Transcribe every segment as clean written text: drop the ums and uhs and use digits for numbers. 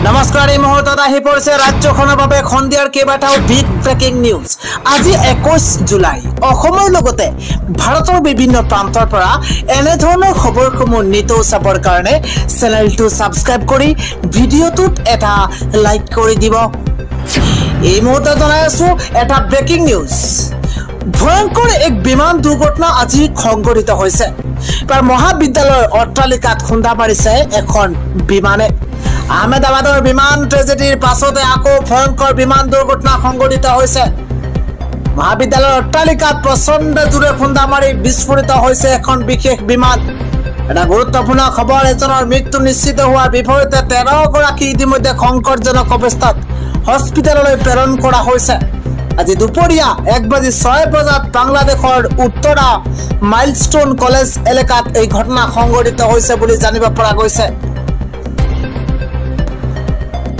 নমস্কাৰ এই মুহূৰ্তত আহি পৰিছে ৰাজ্যখনৰ বাবে খন্দিয়াৰ কেইবাটাও বিগ ব্ৰেকিং নিউজ। আজি 21 জুলাই অসমৰ লগতে ভাৰতৰ বিভিন্ন প্ৰান্তৰ পৰা এনে ধৰণৰ খবৰসমূহ নিতৌ চাবৰ কাৰণে চেনেলটো সাবস্ক্ৰাইব কৰি ভিডিঅ'টোত এটা লাইক কৰি দিব। এই মুহূৰ্তত জনাই আছো এটা ব্ৰেকিং নিউজ। ভয়ংকৰ এক বিমান দুৰ্ঘটনা আজি সংঘটিত হৈছে। মহাবিদ্যালয়ৰ অট্টালিকাত খুন্দা মাৰিছে এখন বিমানে। আহমেদাবাদৰ বিমান ট্ৰেজেডিৰ পাছতে আকৌ ভয়ংকৰ বিমান দুৰ্ঘটনা সংঘটিত হৈছে। মহাবিদ্যালয়ৰ অট্টালিকাত প্ৰচণ্ড জোৰে খুন্দা মাৰি বিস্ফোৰিত হৈছে এখন বিশেষ বিমান। এটা গুৰুত্বপূৰ্ণ খবৰ, এজনৰ মৃত্যু নিশ্চিত হোৱাৰ বিপৰীতে 13 গৰাকী ইতিমধ্যে সংকটজনক অৱস্থাত হস্পিটেললৈ প্ৰেৰণ কৰা হৈছে। আজি দুপৰীয়া 1:06 বজাত বাংলাদেশৰ উত্তৰা মাইলস্টোন কলেজ এলেকাত এই ঘটনা সংঘটিত হৈছে বুলি জানিব পৰা গৈছে।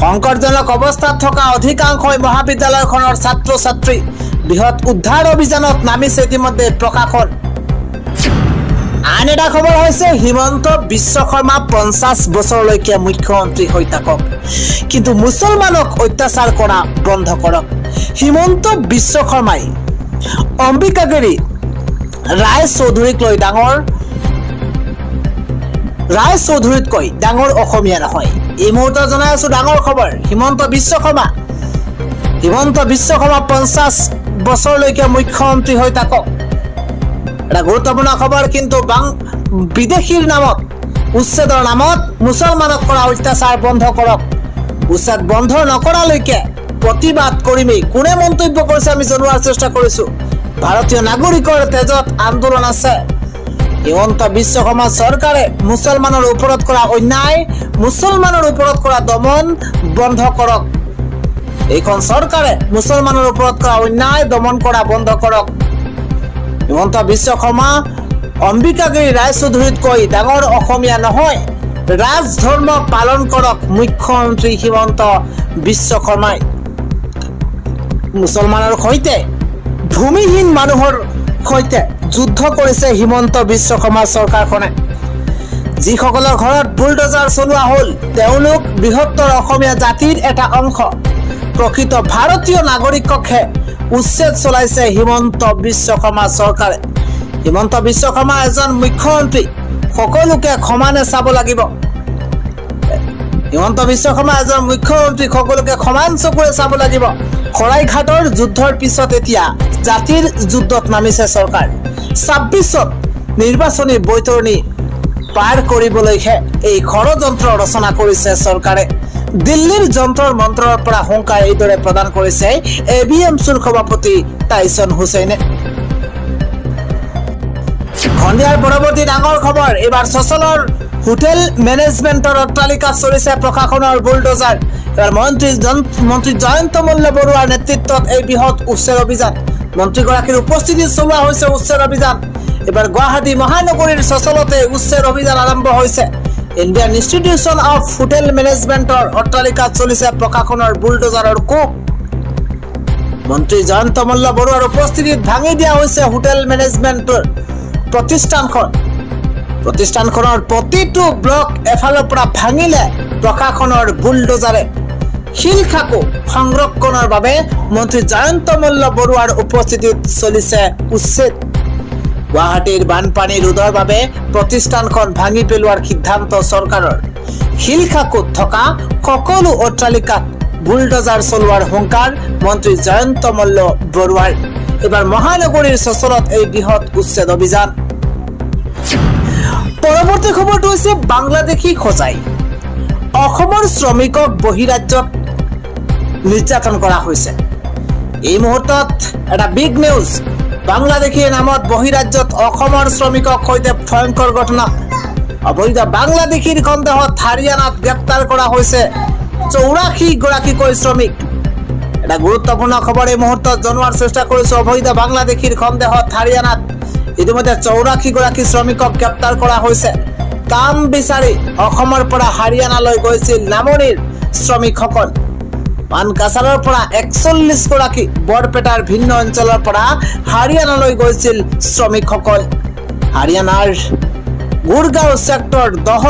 সংকটজনক অৱস্থাত থকা অধিকাংশই মহাবিদ্যালয়খনৰ ছাত্ৰ ছাত্ৰী। বৃহৎ উদ্ধাৰ অভিযানত নামিছে ইতিমধ্যে প্ৰশাসন। আন এটা খবৰ হৈছে হিমন্ত বিশ্ব শৰ্মা 50 বছৰলৈকে মুখ্যমন্ত্ৰী হৈ থাকক, কিন্তু মুছলমানক অত্যাচাৰ কৰা বন্ধ কৰক। হিমন্ত বিশ্ব শৰ্মাই অম্বিকাগিৰি ৰায় চৌধুৰীক লৈ ৰায় চৌধুৰীতকৈ ডাঙৰ অসমীয়া নহয়। এই মুহূৰ্তত জনাই আছো ডাঙৰ খবৰ। হিমন্ত বিশ্ব শৰ্মা 50 বছৰলৈকে মুখ্যমন্ত্ৰী হৈ থাকক। এটা গুৰুত্বপূৰ্ণ খবৰ, কিন্তু বিদেশীৰ নামত উচ্ছেদৰ নামত মুছলমানক কৰা অত্যাচাৰ বন্ধ কৰক। উচ্ছেদ বন্ধ নকৰালৈকে প্ৰতিবাদ কৰিমেই। কোনে মন্তব্য কৰিছে আমি জনোৱাৰ চেষ্টা কৰিছো। ভাৰতীয় নাগৰিকৰ তেজত আন্দোলন আছে। হিমন্ত বিশ্ব শৰ্মা চৰকাৰে মুছলমানৰ ওপৰত কৰা অন্যায়, মুছলমানৰ ওপৰত কৰা দমন বন্ধ কৰক। এইখন চৰকাৰে মুছলমানৰ ওপৰত কৰা অন্যায় দমন কৰা বন্ধ কৰক। হিমন্ত বিশ্ব শৰ্মা অম্বিকাগিৰি ৰায় চৌধুৰীতকৈ ডাঙৰ অসমীয়া নহয়। ৰাজ ধৰ্ম পালন কৰক মুখ্যমন্ত্ৰী হিমন্ত বিশ্ব শৰ্মাই। মুছলমানৰ সৈতে ভূমিহীন মানুহৰ সৈতে যুদ্ধ কৰিছে হিমন্ত বিশ্ব শৰ্মা চৰকাৰখনে। যিসকলৰ ঘৰত বুলডোজাৰ চলোৱা হ'ল তেওঁলোক বৃহত্তৰ অসমীয়া জাতিৰ এটা অংশ। প্ৰকৃত ভাৰতীয় নাগৰিককহে উচ্ছেদ চলাইছে হিমন্ত বিশ্ব শৰ্মা চৰকাৰে। হিমন্ত বিশ্ব শৰ্মা এজন মুখ্যমন্ত্ৰী, সকলোকে সমানে চাব লাগিব। হিমন্ত বিশ্ব শৰ্মা এজন মুখ্যমন্ত্ৰী, সকলোকে সমান চকুৰে চাব লাগিব। শৰাইঘাটৰ যুদ্ধৰ পিছত এতিয়া জাতিৰ যুদ্ধত নামিছে চৰকাৰ। 26ত নিৰ্বাচনী বৈতৰণি পাৰ কৰিবলৈহে এই ষড়যন্ত্ৰ ৰচনা কৰিছে চৰকাৰে। দিল্লীৰ যন্ত্ৰৰ মন্ত্ৰৰ পৰা হুংকাৰ এইদৰে প্ৰদান কৰিছে ABMCৰ সভাপতি টাইছন হুছেইনে। সন্ধিয়াৰ পৰৱৰ্তী ডাঙৰ খবৰ, এইবাৰ চচলৰ হোটেল মেনেজমেণ্টৰ অট্টালিকাত চলিছে প্ৰশাসনৰ বুলডোজাৰ। এবাৰ মন্ত্ৰী জয়ন্ত মল্ল বৰুৱাৰ নেতৃত্বত এই বৃহৎ উচ্ছেদ অভিযান। মন্ত্ৰীগৰাকীৰ উপস্থিতিত চলোৱা হৈছে উচ্ছেদ অভিযান। এবাৰ গুৱাহাটী মহানগৰীৰ চচলতে উচ্ছেদ অভিযান আৰম্ভ হৈছে। ইণ্ডিয়ান ইনষ্টিটিউচন অফ হোটেল মেনেজমেণ্টৰ অট্টালিকাত চলিছে প্ৰশাসনৰ বুলডোজাৰৰ কোপ। মন্ত্ৰী জয়ন্ত মল্ল বৰুৱাৰ উপস্থিতিত ভাঙি দিয়া হৈছে হোটেল মেনেজমেণ্টৰ প্ৰতিষ্ঠানখনৰ প্ৰতিটো ব্লক এফালৰ পৰা ভাঙিলে প্ৰশাসনৰ বুলডোজাৰে। শিলখাকো সংৰক্ষণৰ বাবে মন্ত্ৰী জয়ন্ত মল্ল বৰুৱাৰ উপস্থিতিত চলিছে উচ্ছেদ। গুৱাহাটীৰ বানপানী ৰোধৰ বাবে প্ৰতিষ্ঠানখন ভাঙি পেলোৱাৰ সিদ্ধান্ত চৰকাৰৰ। শিলখাকুত থকা সকলো অট্টালিকাত বুলডোজাৰ চলোৱাৰ হুংকাৰ মন্ত্ৰী জয়ন্ত মল্ল বৰুৱাৰ। এবাৰ মহানগৰীৰ চচলত এই বৃহৎ উচ্ছেদ অভিযান। পৰৱৰ্তী খবৰটো হৈছে বাংলাদেশী সজাই অসমৰ শ্ৰমিকক বহিৰাজ্যত নিৰ্যাতন কৰা হৈছে। এই মুহূৰ্তত এটা বিগ নিউজ। বাংলাদেশীৰ নামত বহিৰাজ্যত অসমৰ শ্ৰমিকক সৈতে ভয়ংকৰ ঘটনা। অবৈধ বাংলাদেশীৰ সন্দেহত হাৰিয়ানাত গ্ৰেপ্তাৰ কৰা হৈছে 84 গৰাকীকৈ শ্ৰমিক। এটা গুৰুত্বপূৰ্ণ খবৰ এই মুহূৰ্তত জনোৱাৰ চেষ্টা কৰিছো। অবৈধ বাংলাদেশীৰ সন্দেহত হাৰিয়ানাত ইতিমধ্যে 84 গৰাকী শ্ৰমিকক গ্ৰেপ্তাৰ কৰা হৈছে। কাম বিচাৰি অসমৰ পৰা হাৰিয়ানালৈ গৈছিল নামনিৰ শ্ৰমিকসকল। মানকাছাৰৰ পৰা 41 গৰাকী, বৰপেটাৰ ভিন্ন অঞ্চলৰ পৰা হাৰিয়ানালৈ গৈছিল শ্ৰমিকসকল। হাৰিয়ানাৰ গুৰগাঁও ছেক্টৰ 10ত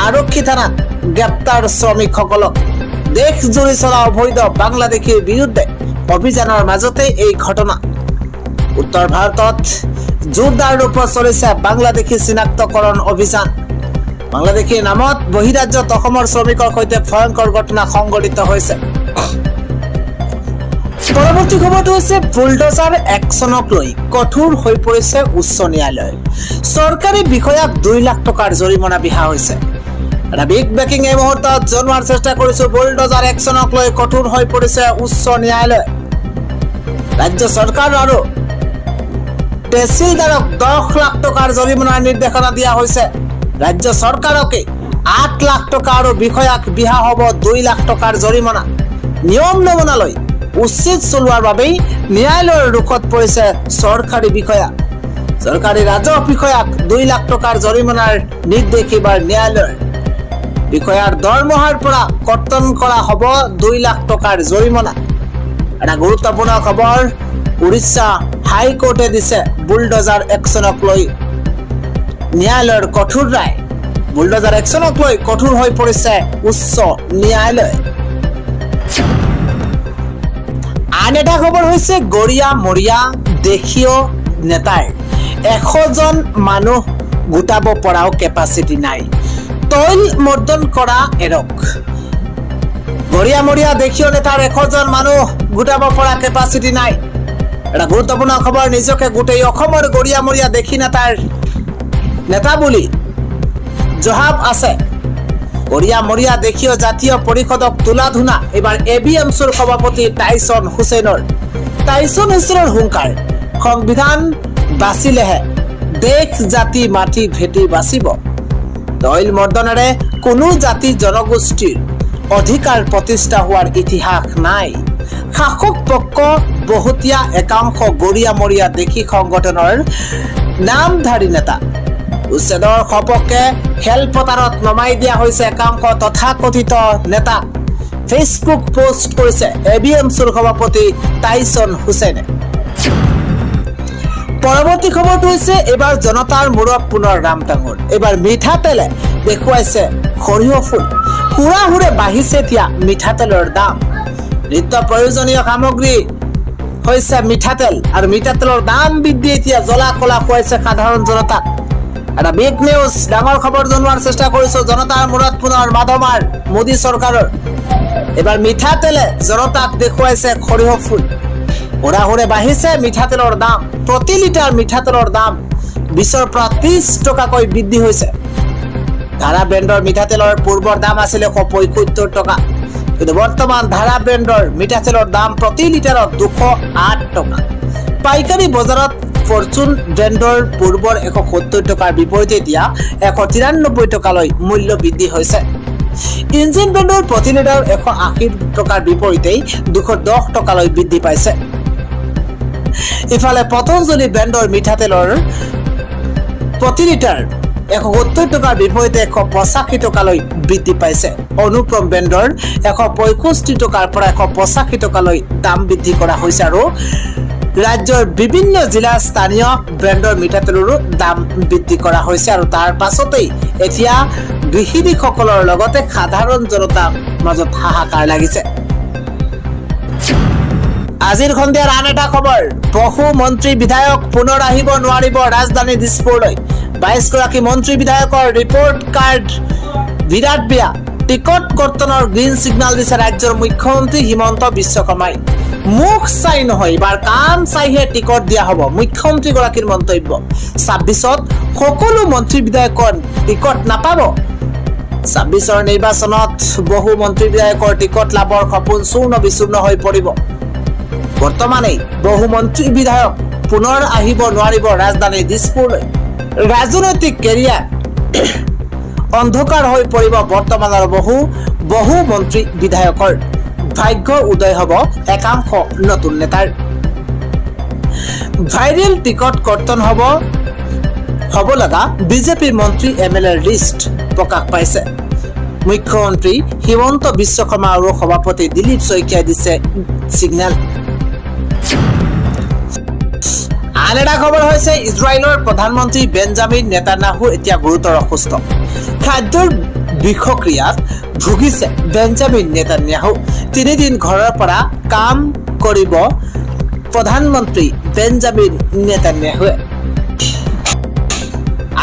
আৰক্ষী থানাত গ্ৰেপ্তাৰ শ্ৰমিকসকলক দেশ জুৰি চলা অবৈধ বাংলাদেশীৰ বিৰুদ্ধে অভিযানৰ মাজতে এই ঘটনা উত্তৰ ভাৰতত জোৰদাৰ ৰূপত চলিছে বাংলাদেশী চিনাক্তকৰণ অভিযান বাংলাদেশীৰ নামত বহিৰাজ্যত অসমৰ শ্ৰমিকৰ সৈতে ভয়ংকৰ ঘটনা সংঘটিত হৈছে পৰৱৰ্তী খবৰটো হৈছে বুলডোজাৰ একচনক লৈ কঠোৰ হৈ পৰিছে উচ্চ ন্যায়ালয় চৰকাৰী বিষয়াক 2 লাখ টকাৰ জৰিমনা বিহা হৈছে এটা বিগ ব্ৰেকিং এই মুহূৰ্তত জনোৱাৰ চেষ্টা কৰিছো বুলডোজাৰ একচনক লৈ কঠোৰ হৈ পৰিছে উচ্চ ন্যায়ালয় ৰাজ্য চৰকাৰ আৰু তহচিলদাৰক 10 লাখ টকাৰ জৰিমনাৰ নিৰ্দেশনা দিয়া হৈছে ৰাজ্য চৰকাৰকে 8 লাখ টকা আৰু বিষয়াক বিহা হ'ব 2 লাখ টকাৰ জৰিমনা নিয়ম নমনালৈ উচিত চলোৱাৰ বাবে ন্যায়ালয়ৰ ৰুখত পৰিছে চৰকাৰী বিষয়া চৰকাৰী ৰাজহ বিষয়াক 2 লাখ টকাৰ জৰিমনাৰ নিৰ্দেশ এবাৰ ন্যায়ালয়ৰ বিষয়াৰ দৰমহাৰ পৰা কৰ্তন কৰা হ'ব 2 লাখ টকাৰ জৰিমনা এটা গুৰুত্বপূৰ্ণ খবৰ উৰিষ্যা হাইকোৰ্টে দিছে বুলডোজাৰ একচনক লৈ ন্যায়ালয়ৰ কঠোৰ ৰায় বুলডোজাৰ একচনক লৈ কঠোৰ হৈ পৰিছে উচ্চ ন্যায়ালয় আন এটা খবৰ হৈছে গৰিয়া মৰিয়া দেশীয় নেতাৰ 100 জন মানুহ গোটাব পৰাও কেপাচিটি নাই তৈল মৰ্দন কৰা এৰক গৰিয়া মৰিয়া দেশীয় নেতাৰ 100 জন মানুহ গোটাব পৰা কেপাচিটি নাই এটা গুৰুত্বপূৰ্ণ খবৰ নিজকে গোটেই অসমৰ গৰিয়া মৰিয়া দেশী নেতা বুলি জহাব আছে গৰিয়া মৰিয়া দেশীয় জাতীয় পৰিষদক তুলা ধুনা এবাৰ এবিএমছৰ সভাপতি টাইছন হুছেইনৰ হুংকাৰ সংবিধান বাচিলেহে দেশ জাতি মাটি ভেটি বাচিব তৈল মৰ্দনেৰে কোনো জাতি জনগোষ্ঠীৰ অধিকাৰ প্ৰতিষ্ঠা হোৱাৰ ইতিহাস নাই শাসক পক্ষ বহুতীয়া একাংশ গৰিয়া মৰিয়া দেশী সংগঠনৰ নামধাৰী নেতা উচ্ছেদৰ সপক্ষে খেলপথাৰত নমাই দিয়া হৈছে একাংশ তথাকথিত নেতা ফেচবুক পোষ্ট কৰিছে এবিএমছৰ সভাপতি টাইছন হুছেইনে পৰৱৰ্তী খবৰটো হৈছে এবাৰ জনতাৰ মূৰত পুনৰ ৰামটাঙৰ এবাৰ মিঠাতেলে দেখুৱাইছে সৰিয়হ ফুল হুৰাহুৰে বাঢ়িছে এতিয়া মিঠাতেলৰ দাম নিত্য প্ৰয়োজনীয় সামগ্ৰী হৈছে মিঠাতেল আৰু মিঠাতেলৰ দাম বৃদ্ধি এতিয়া জ্বলা কলা খুৱাইছে সাধাৰণ জনতাক এটা বিগ নিউজ ডাঙৰ খবৰ জনোৱাৰ চেষ্টা কৰিছো জনতাৰ মূৰত পুনৰ মাধমাৰ মোদী চৰকাৰৰ এবাৰ মিঠাতেলে জনতাক দেখুৱাইছে সৰিয়হ ফুল হুৰাহুৰে বাঢ়িছে মিঠাতেলৰ দাম প্ৰতি লিটাৰ মিঠাতেলৰ দাম 20ৰ পৰা 30 টকাকৈ বৃদ্ধি হৈছে ধাৰা ব্ৰেণ্ডৰ মিঠাতেলৰ পূৰ্বৰ দাম আছিল 175 টকা কিন্তু বৰ্তমান ধাৰা ব্ৰেণ্ডৰ মিঠাতেলৰ দাম প্ৰতি লিটাৰত 208 টকা পাইকাৰী বজাৰত ফৰচুন ব্ৰেণ্ডৰ পূৰ্বৰ 170 টকাৰ বিপৰীতে এতিয়া 193 টকালৈ মূল্য বৃদ্ধি হৈছে ইঞ্জিন ব্ৰেণ্ডৰ প্ৰতি লিটাৰ 180 টকাৰ বিপৰীতে 210 টকালৈ বৃদ্ধি পাইছে ইফালে পতঞ্জলি ব্ৰেণ্ডৰ মিঠাতেলৰ প্ৰতি লিটাৰ 170 টকাৰ বিপৰীতে 185 টকালৈ বৃদ্ধি পাইছে অনুপ্ৰম ব্ৰেণ্ডৰ 165 টকাৰ পৰা 185 টকালৈ দাম বৃদ্ধি কৰা হৈছে আৰু ৰাজ্যৰ বিভিন্ন জিলা স্থানীয় ব্ৰেণ্ডৰ মিঠাতেলৰো দাম বৃদ্ধি কৰা হৈছে আৰু তাৰ পাছতেই এতিয়া গৃহিণীসকলৰ লগতে সাধাৰণ জনতাৰ মাজত হাহাকাৰ লাগিছে আজিৰ সন্ধিয়াৰ আন এটা খবৰ বহু মন্ত্ৰী বিধায়ক পুনৰ আহিব নোৱাৰিব ৰাজধানী দিছপুৰলৈ 22 গৰাকী মন্ত্ৰী বিধায়কৰ ৰিপৰ্ট কাৰ্ড বিৰাট বিয়া টিকট কৰ্তনৰ গ্ৰীণ সিগনেল দিছে ৰাজ্যৰ মুখ্যমন্ত্ৰী হিমন্ত বিশ্ব শৰ্মাই মুখ চাই নহয় এবাৰ কাম চাইহে টিকট দিয়া হ'ব মুখ্যমন্ত্ৰী গৰাকীৰ মন্তব্য 26ত সকলো মন্ত্ৰী বিধায়কৰ টিকট নাপাব 26ৰ নিৰ্বাচনত বহু মন্ত্ৰী বিধায়কৰ টিকট লাভৰ সপোন চূৰ্ণ বিচূৰ্ণ হৈ পৰিব বৰ্তমানে বহু মন্ত্ৰী বিধায়ক পুনৰ আহিব নোৱাৰিব ৰাজধানী দিছপুৰলৈ ৰাজনৈতিক কেৰিয়াৰ অন্ধকাৰ হৈ পৰিব বৰ্তমানৰ বহু মন্ত্ৰী বিধায়কৰ ভাগ্য উদয় হ'ব একাংশ নতুন নেতাৰ ভাইৰেল টিকট কৰ্তন হ'ব লগা বিজেপি মন্ত্ৰী এমএলএৰ লিষ্ট প্ৰকাশ পাইছে মুখ্যমন্ত্ৰী হিমন্ত বিশ্ব শৰ্মা আৰু সভাপতি দিলীপ শইকীয়াই দিছে সিগনেল আন এটা খবৰ হৈছে ইজৰাইলৰ প্ৰধানমন্ত্ৰী বেঞ্জামিন নেতান্যাহু এতিয়া গুৰুতৰ অসুস্থ খাদ্যৰ বিষক্ৰিয়াত ভুগিছে বেঞ্জামিন নেতান্যাহু 3 দিন ঘৰৰ পৰা কাম কৰিব প্ৰধানমন্ত্ৰী বেঞ্জামিন নেতান্যাহুৱে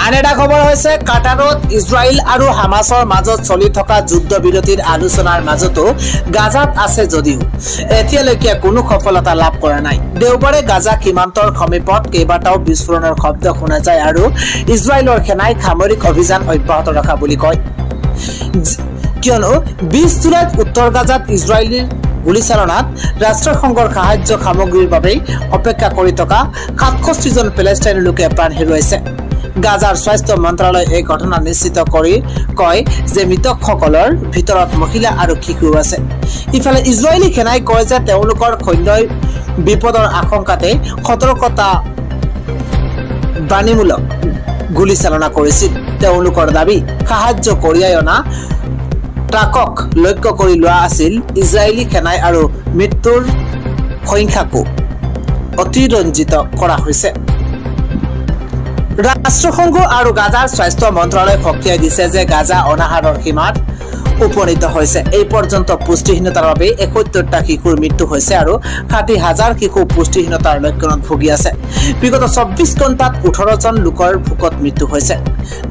আন এটা খবৰ হৈছে কাটাৰত ইজৰাইল আৰু হামাছৰ মাজত চলি থকা যুদ্ধবিৰতিৰ আলোচনাৰ মাজতো গাজাত আছে যদিও এতিয়ালৈকে কোনো সফলতা লাভ কৰা নাই দেওবাৰে গাজা সীমান্তৰ সমীপত কেইবাটাও বিস্ফোৰণৰ শব্দ শুনা যায় আৰু ইজৰাইলৰ সেনাই সামৰিক অভিযান অব্যাহত ৰখা বুলি কয় কিয়নো 20 জুলাইত উত্তৰ গাজাত ইজৰাইলৰ গুলীচালনাত ৰাষ্ট্ৰসংঘৰ সাহায্য সামগ্ৰীৰ বাবে অপেক্ষা কৰি থকা 67 জন পেলেষ্টাইনী লোকে প্ৰাণ হেৰুৱাইছে গাজাৰ স্বাস্থ্য মন্ত্ৰালয়ে এই ঘটনা নিশ্চিত কৰি কয় যে মৃতকসকলৰ ভিতৰত মহিলা আৰু শিশু আছে ইফালে ইজৰাইলী সেনাই কয় যে তেওঁলোকৰ সৈন্যই বিপদৰ আশংকাতে সতৰ্কতা বাণীমূলক গুলীচালনা কৰিছিল তেওঁলোকৰ দাবী সাহায্য কঢ়িয়াই অনা ট্ৰাকক লক্ষ্য কৰি লোৱা আছিল ইজৰাইলী সেনাই আৰু মৃত্যুৰ সংখ্যাকো অতিৰঞ্জিত কৰা হৈছে ৰাষ্ট্ৰসংঘ আৰু গাজাৰ স্বাস্থ্য মন্ত্ৰালয়ে সকিয়াই দিছে যে গাজা অনাহাৰৰ সীমাত উপনীত হৈছে এই পৰ্যন্ত পুষ্টিহীনতাৰ বাবে 71টা শিশুৰ মৃত্যু হৈছে আৰু 60,000 শিশু পুষ্টিহীনতাৰ লক্ষণত ভুগি আছে বিগত 24 ঘণ্টাত 18 জন লোকৰ ভোকত মৃত্যু হৈছে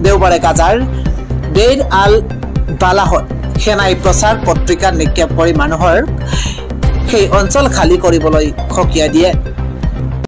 দেওবাৰে গাজাৰ ডেইৰ আল বালাহত সেনাই প্ৰচাৰ পত্ৰিকা নিক্ষেপ কৰি মানুহৰ সেই অঞ্চল খালী কৰিবলৈ সকিয়াই দিয়ে